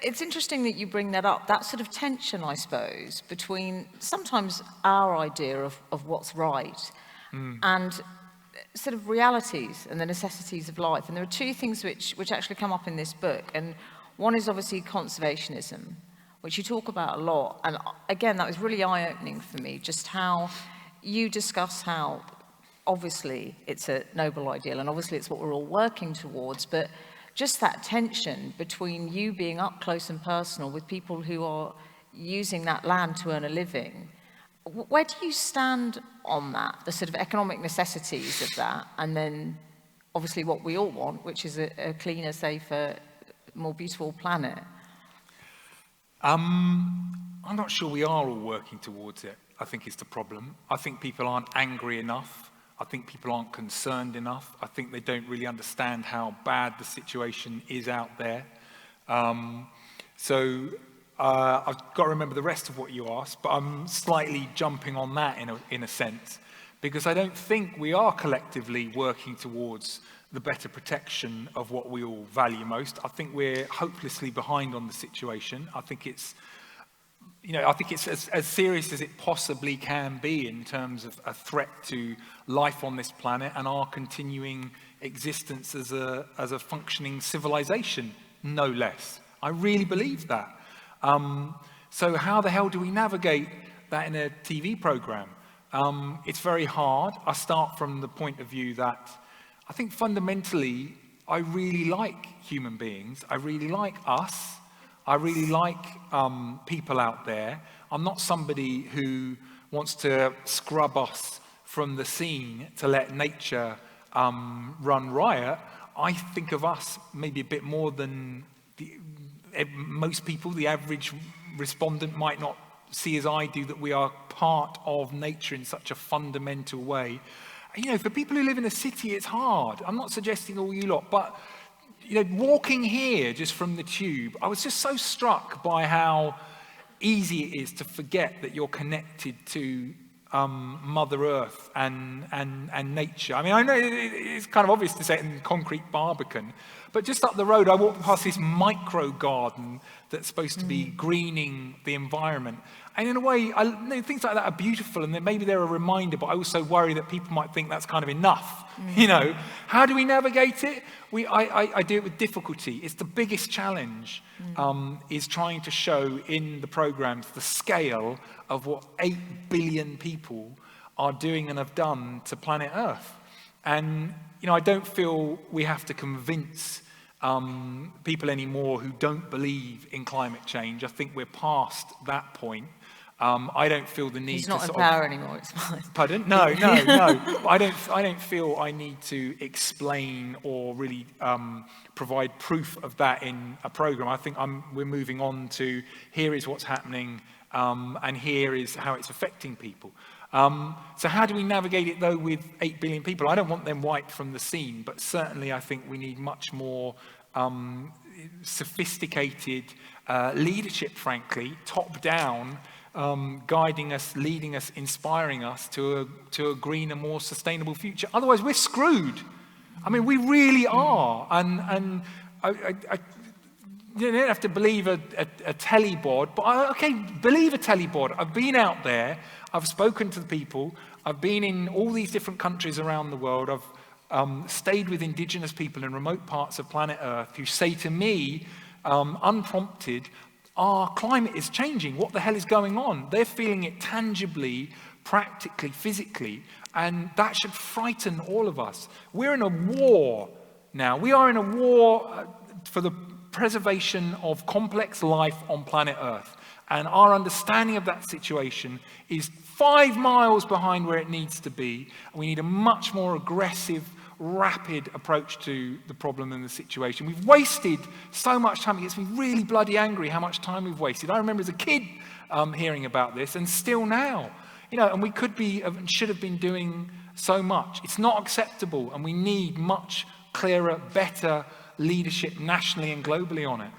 it's interesting that you bring that up, that sort of tension, I suppose, between sometimes our idea of what's right and sort of realities and the necessities of life. And there are two things which actually come up in this book. And one is obviously conservationism, which you talk about a lot. And again, that was really eye-opening for me, just how you discuss how obviously it's a noble ideal and obviously it's what we're all working towards, but just that tension between you being up close and personal with people who are using that land to earn a living. Where do you stand on that, the sort of economic necessities of that, and then obviously what we all want, which is a cleaner, safer, more beautiful planet? I'm not sure we are all working towards it, I think is the problem. I think people aren't angry enough. I think people aren't concerned enough. I think they don't really understand how bad the situation is out there. I've got to remember the rest of what you asked, but I'm slightly jumping on that in a sense, because I don't think we are collectively working towards the better protection of what we all value most. I think we're hopelessly behind on the situation. I think it's as serious as it possibly can be in terms of a threat to life on this planet and our continuing existence as a functioning civilization, no less. I really believe that. So how the hell do we navigate that in a TV program? It's very hard. I start from the point of view that I think fundamentally I really like human beings. I really like us. I really like people out there. I'm not somebody who wants to scrub us from the scene to let nature run riot. I think of us maybe a bit more than most people. The average respondent might not see as I do that we are part of nature in such a fundamental way. You know, for people who live in a city, it's hard. I'm not suggesting all you lot, but you know, walking here just from the tube, I was just so struck by how easy it is to forget that you're connected to Mother Earth and nature. I mean, I know it's kind of obvious to say it in concrete Barbican, but just up the road, I walked past this micro garden that's supposed to be greening the environment. And in a way, things like that are beautiful, and then maybe they're a reminder, but I also worry that people might think that's kind of enough. You know, how do we navigate it? I do it with difficulty. It's the biggest challenge, is trying to show in the programs the scale of what 8 billion people are doing and have done to planet Earth. And, you know, I don't feel we have to convince people anymore who don't believe in climate change. I think we're past that point. I don't feel the need He's not to in power anymore, it's fine. Pardon? No. I don't feel I need to explain or really provide proof of that in a program. I think we're moving on to here is what's happening and here is how it's affecting people. So how do we navigate it though with 8 billion people? I don't want them wiped from the scene, but certainly I think we need much more sophisticated leadership, frankly, top down, guiding us, leading us, inspiring us to a greener, more sustainable future. Otherwise, we're screwed. I mean, we really are. And you don't have to believe a telly board, but okay, believe a telly board. I've been out there. I've spoken to the people. I've been in all these different countries around the world. I've stayed with indigenous people in remote parts of planet Earth who say to me, unprompted, our climate is changing. What the hell is going on? They're feeling it tangibly, practically, physically, and that should frighten all of us. We're in a war now. We are in a war for the preservation of complex life on planet Earth. And our understanding of that situation is 5 miles behind where it needs to be. We need a much more aggressive, rapid approach to the problem and the situation. We've wasted so much time. It gets me really bloody angry how much time we've wasted. I remember as a kid hearing about this, and still now. You know, and we could be and should have been doing so much. It's not acceptable, and we need much clearer, better leadership nationally and globally on it.